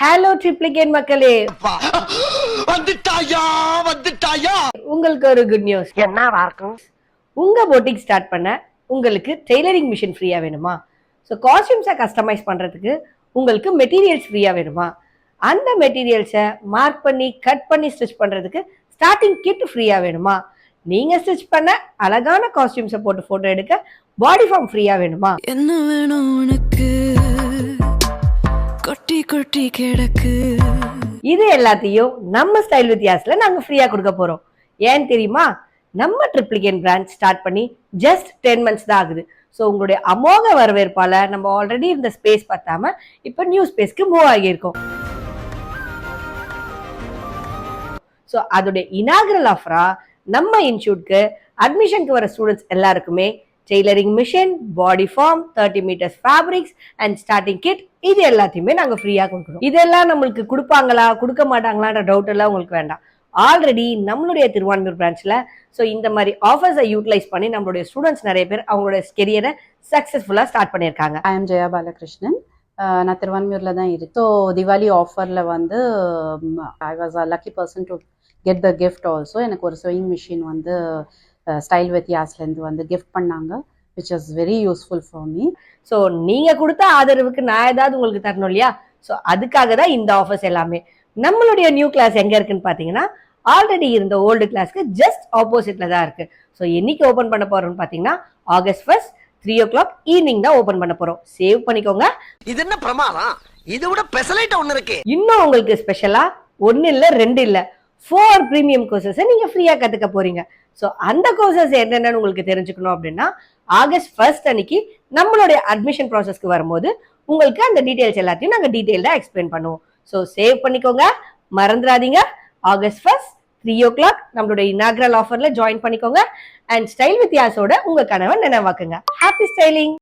Hello triplicate மக்களே, உங்களுக்கு ஒரு குட் நியூஸ். என்னவா இருக்கும்? உங்க பொட்டிக் ஸ்டார்ட் பண்ண உங்களுக்கு டெய்லரிங் மிஷின் ஃப்ரீயா வேணுமா? ஸோ காஸ்டியூம்ஸை கஸ்டமைஸ் பண்றதுக்கு உங்களுக்கு மெட்டீரியல்ஸ் ஃப்ரீயா வேணுமா? அந்த மெட்டீரியல்ஸை மார்க் பண்ணி கட் பண்ணி ஸ்டிச் பண்றதுக்கு ஸ்டார்டிங் கிட் ஃப்ரீயா வேணுமா? நீங்க ஸ்டிச் பண்ண அழகான காஸ்டியூம்ஸை போட்டு போட்டோ எடுக்க பாடி ஃபார்ம் ஃப்ரீயா வேணுமா? என்ன வேணும் உனக்கு? கொட்டி கொட்டி கிடக்கு. இது எல்லாத்தையும் நம்ம ஸ்டைல் வித்தியாசத்துல நாங்க ஃப்ரீயா கொடுக்க போறோம். ஏன் தெரியுமா? நம்ம ட்ரிப்ளிகேட் பிராண்ட் ஸ்டார்ட் பண்ணி ஜஸ்ட் 10 months தான் ஆகுது. ஸோ உங்களுடைய அமோக வரவேற்பால நம்ம ஆல்ரெடி இந்த ஸ்பேஸ் பார்த்தாம இப்ப நியூ ஸ்பேஸ்க்கு மூவ் ஆகியிருக்கோம். ஸோ அதோடைய இனாகரல் ஆஃபரா நம்ம இன்ஸ்டியூட்க்கு அட்மிஷனுக்கு வர ஸ்டூடெண்ட்ஸ் எல்லாருக்குமே tailoring machine, body form, 30 meters fabrics and starting kit இது எல்லாத்தையுமே நாங்க ஃப்ரீயா கொடுக்குறோம். இதெல்லாம் நம்மளுக்கு கொடுப்பாங்களா கொடுக்க மாட்டாங்களான்ற டவுட் எல்லாம் உங்களுக்கு வேண்டாம். ஆல்ரெடி நம்மளுடைய திருவான்மியூர் பிரான்ச்ல ஸோ இந்த மாதிரி ஆஃபர்ஸை யூட்டிலைஸ் பண்ணி நம்மளுடைய ஸ்டூடெண்ட்ஸ் நிறைய பேர் அவங்களோட கெரியரை சக்சஸ்ஃபுல்லா ஸ்டார்ட் பண்ணியிருக்காங்க. I am Jaya Balakrishnan. நான் திருவான்மியூர்ல தான் இருக்கேன். ஸோ திவாலி ஆஃபர்ல வந்து I was a lucky person to get the gift also. எனக்கு ஒரு ஸ்விங் மிஷின் வந்து ஸ்டைல் வித்தியாஸ்லேருந்து வந்து கிஃப்ட் பண்ணாங்க, which is very useful for me. So நீங்க கொடுத்த ஆதரவுக்கு நான் ஏதாவது உங்களுக்கு தரணும் இல்லையா? ஸோ அதுக்காக தான் இந்த ஆஃபர்ஸ் எல்லாமே. நம்மளுடைய நியூ கிளாஸ் எங்க இருக்குன்னு பாத்தீங்கன்னா ஆல்ரெடி இருந்த ஓல்டு கிளாஸ்க்கு ஜஸ்ட் ஆப்போசிட்ல தான் இருக்கு. ஸோ என்னைக்கு ஓபன் பண்ண போறோம்னு பாத்தீங்கன்னா August 1st 3 o'clock ஈவினிங் தான் ஓபன் பண்ண போறோம். சேவ் பண்ணிக்கோங்க. இது என்ன பிரமாதம்? இதை விட ஸ்பெஷலைட் ஒன்னு இருக்கு. இன்னும் உங்களுக்கு ஸ்பெஷலா 1 இல்ல 2 இல்ல 4 பிரீமியம் கோர்சஸ் நீங்க ஃப்ரீயா கத்துக்க போறீங்க. ஸோ அந்த கோர்சஸ் என்னென்னு உங்களுக்கு தெரிஞ்சுக்கணும் அப்படின்னா August 1st அன்னைக்கு நம்மளுடைய அட்மிஷன் ப்ராசஸ்க்கு வரும்போது உங்களுக்கு அந்த டீடைல்ஸ் எல்லாத்தையும் நாங்க டீடைல்டா எக்ஸ்பிளைன் பண்ணுவோம். ஸோ சேவ் பண்ணிக்கோங்க, மறந்துடாதீங்க. August 1st 3 o'clock நம்மளுடைய இனாகரல் ஆஃபர்ல ஜாயின் பண்ணிக்கோங்க அண்ட் ஸ்டைல் வித்தியாசோட உங்க கனவை நினைவாக்குங்க. Happy styling.